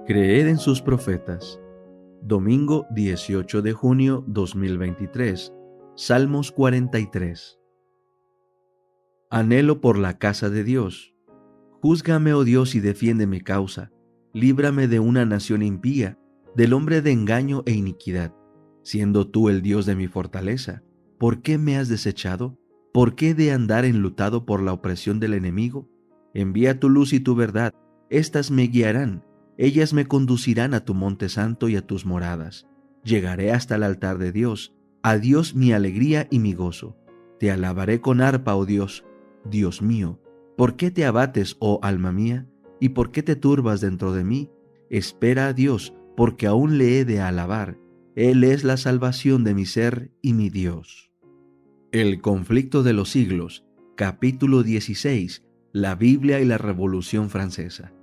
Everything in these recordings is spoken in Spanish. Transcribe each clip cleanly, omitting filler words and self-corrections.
Creed en sus profetas. Domingo 18 de junio 2023. Salmos 43. Anhelo por la casa de Dios. Júzgame, oh Dios, y defiende mi causa. Líbrame de una nación impía, del hombre de engaño e iniquidad. Siendo tú el Dios de mi fortaleza, ¿por qué me has desechado? ¿Por qué he de andar enlutado por la opresión del enemigo? Envía tu luz y tu verdad, éstas me guiarán. Ellas me conducirán a tu monte santo y a tus moradas. Llegaré hasta el altar de Dios, a Dios mi alegría y mi gozo. Te alabaré con arpa, oh Dios, Dios mío. ¿Por qué te abates, oh alma mía? ¿Y por qué te turbas dentro de mí? Espera a Dios, porque aún le he de alabar. Él es la salvación de mi ser y mi Dios. El conflicto de los siglos, capítulo 16, la Biblia y la Revolución Francesa.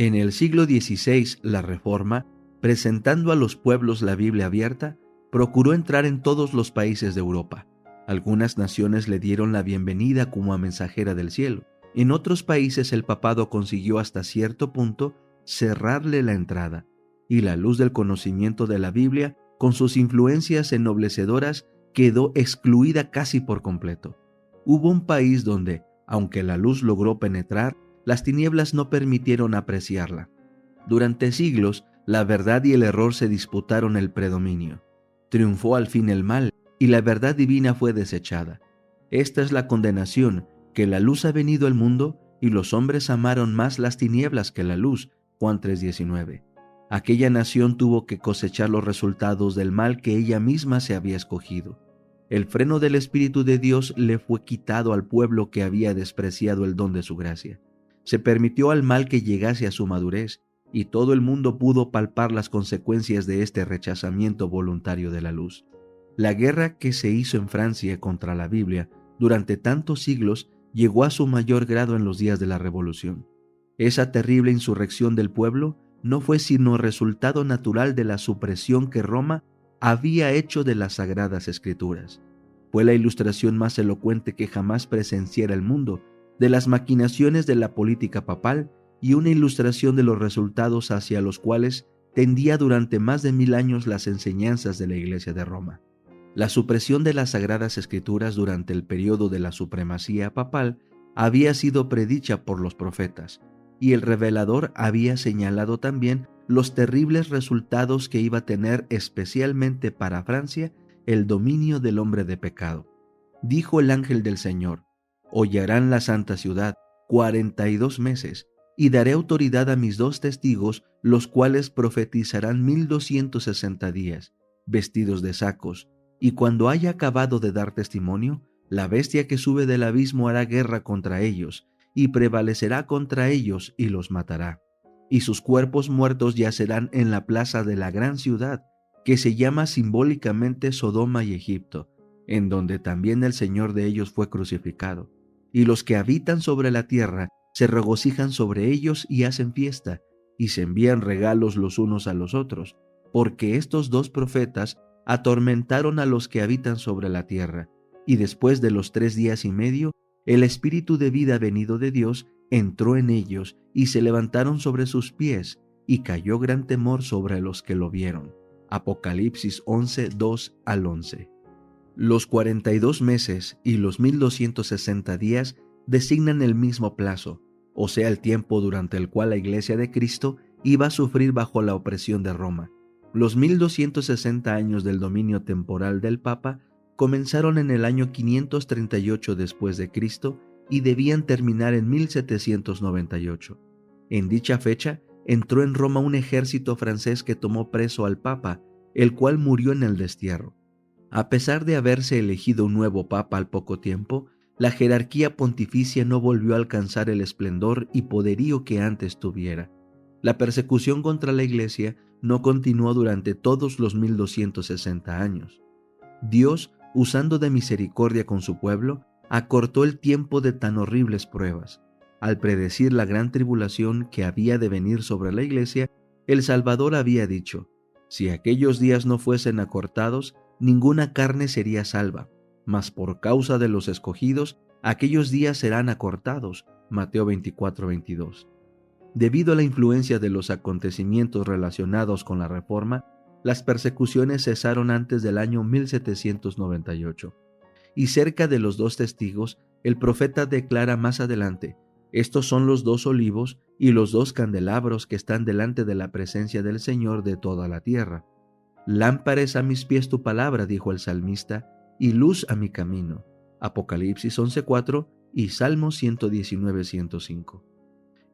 En el siglo XVI, la Reforma, presentando a los pueblos la Biblia abierta, procuró entrar en todos los países de Europa. Algunas naciones le dieron la bienvenida como a mensajera del cielo. En otros países el papado consiguió hasta cierto punto cerrarle la entrada, y la luz del conocimiento de la Biblia, con sus influencias ennoblecedoras, quedó excluida casi por completo. Hubo un país donde, aunque la luz logró penetrar, las tinieblas no permitieron apreciarla. Durante siglos, la verdad y el error se disputaron el predominio. Triunfó al fin el mal, y la verdad divina fue desechada. Esta es la condenación, que la luz ha venido al mundo, y los hombres amaron más las tinieblas que la luz. Juan 3:19. Aquella nación tuvo que cosechar los resultados del mal que ella misma se había escogido. El freno del Espíritu de Dios le fue quitado al pueblo que había despreciado el don de su gracia. Se permitió al mal que llegase a su madurez, y todo el mundo pudo palpar las consecuencias de este rechazamiento voluntario de la luz. La guerra que se hizo en Francia contra la Biblia durante tantos siglos llegó a su mayor grado en los días de la Revolución. Esa terrible insurrección del pueblo no fue sino resultado natural de la supresión que Roma había hecho de las Sagradas Escrituras. Fue la ilustración más elocuente que jamás presenciara el mundo de las maquinaciones de la política papal, y una ilustración de los resultados hacia los cuales tendía durante más de 1000 años las enseñanzas de la Iglesia de Roma. La supresión de las Sagradas Escrituras durante el periodo de la supremacía papal había sido predicha por los profetas, y el revelador había señalado también los terribles resultados que iba a tener especialmente para Francia el dominio del hombre de pecado. Dijo el ángel del Señor: hollarán la santa ciudad 42 meses, y daré autoridad a mis 2 testigos, los cuales profetizarán 1260 días, vestidos de sacos, y cuando haya acabado de dar testimonio, la bestia que sube del abismo hará guerra contra ellos, y prevalecerá contra ellos y los matará. Y sus cuerpos muertos yacerán en la plaza de la gran ciudad, que se llama simbólicamente Sodoma y Egipto, en donde también el Señor de ellos fue crucificado. Y los que habitan sobre la tierra se regocijan sobre ellos y hacen fiesta, y se envían regalos los unos a los otros, porque estos 2 profetas atormentaron a los que habitan sobre la tierra, y después de los 3 días y medio, el Espíritu de vida venido de Dios entró en ellos, y se levantaron sobre sus pies, y cayó gran temor sobre los que lo vieron. Apocalipsis 11, 2 al 11. Los 42 meses y los 1260 días designan el mismo plazo, o sea, el tiempo durante el cual la Iglesia de Cristo iba a sufrir bajo la opresión de Roma. Los 1260 años del dominio temporal del Papa comenzaron en el año 538 después de Cristo y debían terminar en 1798. En dicha fecha entró en Roma un ejército francés que tomó preso al Papa, el cual murió en el destierro. A pesar de haberse elegido un nuevo papa al poco tiempo, la jerarquía pontificia no volvió a alcanzar el esplendor y poderío que antes tuviera. La persecución contra la Iglesia no continuó durante todos los 1260 años. Dios, usando de misericordia con su pueblo, acortó el tiempo de tan horribles pruebas. Al predecir la gran tribulación que había de venir sobre la Iglesia, el Salvador había dicho: si aquellos días no fuesen acortados, ninguna carne sería salva, mas por causa de los escogidos, aquellos días serán acortados. Mateo 24:22. Debido a la influencia de los acontecimientos relacionados con la Reforma, las persecuciones cesaron antes del año 1798. Y cerca de los dos testigos, el profeta declara más adelante: estos son los dos olivos y los dos candelabros que están delante de la presencia del Señor de toda la tierra. Lámpara es a mis pies tu palabra, dijo el salmista, y luz a mi camino. Apocalipsis 11:4 y Salmo 119:105.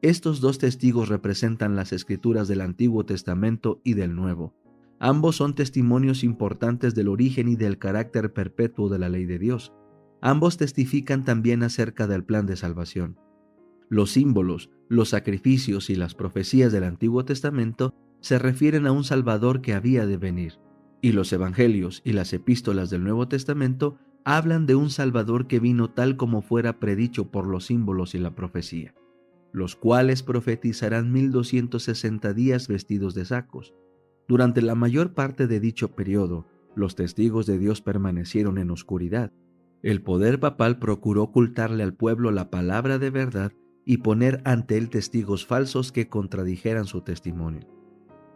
Estos dos testigos representan las escrituras del Antiguo Testamento y del Nuevo. Ambos son testimonios importantes del origen y del carácter perpetuo de la ley de Dios. Ambos testifican también acerca del plan de salvación. Los símbolos, los sacrificios y las profecías del Antiguo Testamento se refieren a un Salvador que había de venir, y los evangelios y las epístolas del Nuevo Testamento hablan de un Salvador que vino tal como fuera predicho por los símbolos y la profecía, los cuales profetizarán 1260 días vestidos de sacos. Durante la mayor parte de dicho periodo, los testigos de Dios permanecieron en oscuridad. El poder papal procuró ocultarle al pueblo la palabra de verdad y poner ante él testigos falsos que contradijeran su testimonio.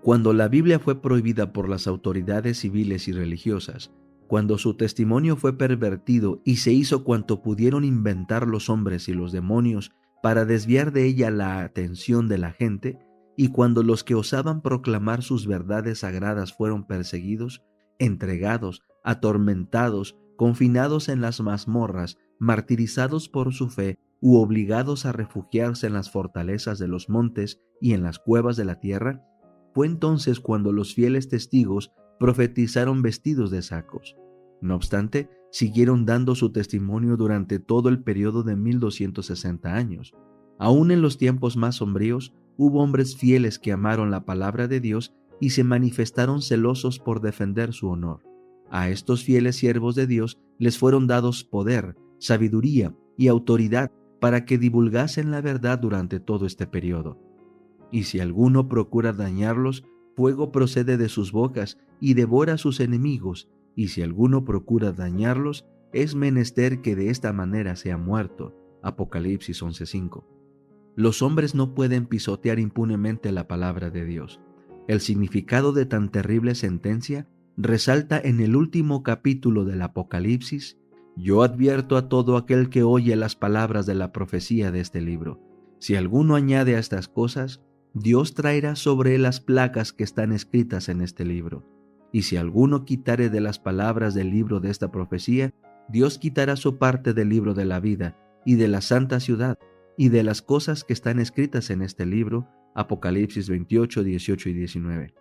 Cuando la Biblia fue prohibida por las autoridades civiles y religiosas, cuando su testimonio fue pervertido y se hizo cuanto pudieron inventar los hombres y los demonios para desviar de ella la atención de la gente, y cuando los que osaban proclamar sus verdades sagradas fueron perseguidos, entregados, atormentados, confinados en las mazmorras, martirizados por su fe u obligados a refugiarse en las fortalezas de los montes y en las cuevas de la tierra, fue entonces cuando los fieles testigos profetizaron vestidos de sacos. No obstante, siguieron dando su testimonio durante todo el periodo de 1260 años. Aún en los tiempos más sombríos, hubo hombres fieles que amaron la palabra de Dios y se manifestaron celosos por defender su honor. A estos fieles siervos de Dios les fueron dados poder, sabiduría y autoridad para que divulgasen la verdad durante todo este periodo. Y si alguno procura dañarlos, fuego procede de sus bocas y devora a sus enemigos, y si alguno procura dañarlos, es menester que de esta manera sea muerto. Apocalipsis 11:5. Los hombres no pueden pisotear impunemente la palabra de Dios. El significado de tan terrible sentencia resalta en el último capítulo del Apocalipsis: yo advierto a todo aquel que oye las palabras de la profecía de este libro. Si alguno añade a estas cosas, Dios traerá sobre él las plagas que están escritas en este libro. Y si alguno quitare de las palabras del libro de esta profecía, Dios quitará su parte del libro de la vida y de la santa ciudad y de las cosas que están escritas en este libro. Apocalipsis 28, 18 y 19.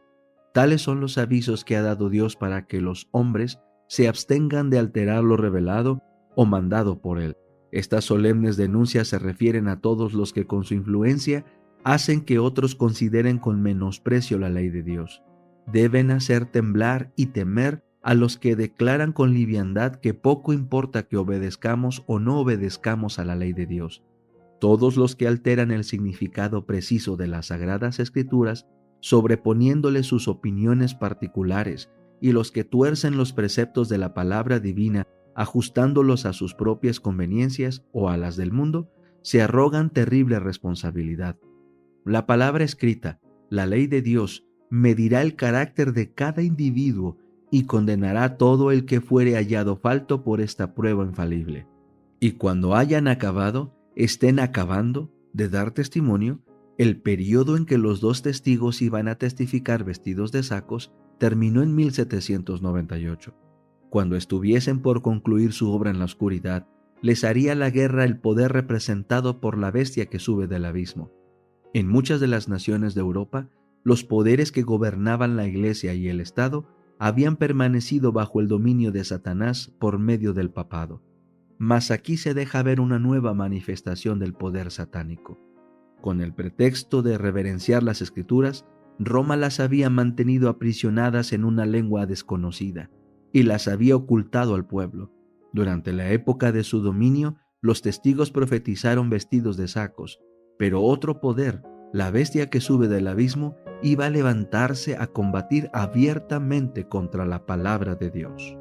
Tales son los avisos que ha dado Dios para que los hombres se abstengan de alterar lo revelado o mandado por Él. Estas solemnes denuncias se refieren a todos los que con su influencia hacen que otros consideren con menosprecio la ley de Dios. Deben hacer temblar y temer a los que declaran con liviandad que poco importa que obedezcamos o no obedezcamos a la ley de Dios. Todos los que alteran el significado preciso de las Sagradas Escrituras, sobreponiéndole sus opiniones particulares, y los que tuercen los preceptos de la palabra divina, ajustándolos a sus propias conveniencias o a las del mundo, se arrogan terrible responsabilidad. La palabra escrita, la ley de Dios, medirá el carácter de cada individuo y condenará a todo el que fuere hallado falto por esta prueba infalible. Y cuando hayan acabado, estén acabando de dar testimonio, el periodo en que los dos testigos iban a testificar vestidos de sacos terminó en 1798. Cuando estuviesen por concluir su obra en la oscuridad, les haría la guerra el poder representado por la bestia que sube del abismo. En muchas de las naciones de Europa, los poderes que gobernaban la Iglesia y el Estado habían permanecido bajo el dominio de Satanás por medio del papado. Mas aquí se deja ver una nueva manifestación del poder satánico. Con el pretexto de reverenciar las Escrituras, Roma las había mantenido aprisionadas en una lengua desconocida y las había ocultado al pueblo. Durante la época de su dominio, los testigos profetizaron vestidos de sacos, pero otro poder, la bestia que sube del abismo, iba a levantarse a combatir abiertamente contra la palabra de Dios.